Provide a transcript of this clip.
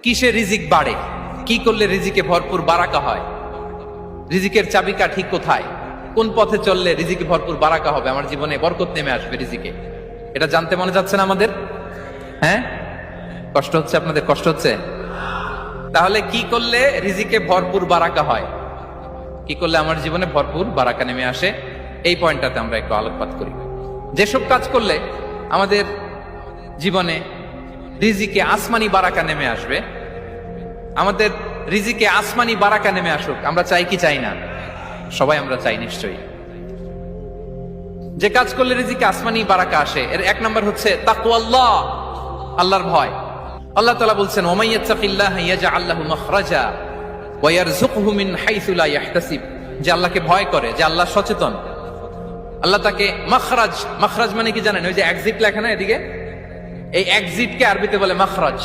কিসে রিজিক বাড়ে, কি করলে রিজিকে ভরপুর বারাকা হয়, রিজিকের চাবিকা ঠিক কোথায়, কোন পথে চললে রিজিকে ভরপুর বারাকা হবে, আমার জীবনে বরকত নেমে আসবে রিজিকে, এটা জানতে মনে যাচ্ছে না আমাদের? হ্যাঁ, কষ্ট হচ্ছে আপনাদের? কষ্ট হচ্ছে? তাহলে কি করলে রিজিকে ভরপুর বারাকা হয়, কি করলে আমার জীবনে ভরপুর বারাকা নেমে আসে, এই পয়েন্টটাতে আমরা একটু আলোকপাত করি। যেসব কাজ করলে আমাদের জীবনে রিজিকে আসমানি বারাকা নেমে আসবে, আমাদের রিজিকে আসমানি বারাকা নেমে আসুক, আমরা চাই কি চাই না? সবাই আমরা চাই নিশ্চয়ই। যে কাজ করলে রিজিকে আসমানি বারাকা আসে, এর এক নম্বর হচ্ছে তাকওয়াল্লাহ, আল্লাহর ভয়। আল্লাহ তাআলা বলছেন, ওয়া মাইয়াত্তাকিল্লাহা ইয়াজআল লাহু মাখরাজা ওয়া ইয়ারযুকহু মিন হাইসু লা ইয়াহতাসিব। যে আল্লাহকে ভয় করে, যে আল্লাহ সচেতন, আল্লাহ তাকে মাখরাজ, মাখরাজ মানে কি জানেন? ওই যে এক্সিট লেখা না এদিকে, এই এক্সিটকে আরবিতে বলে মাখরাজ।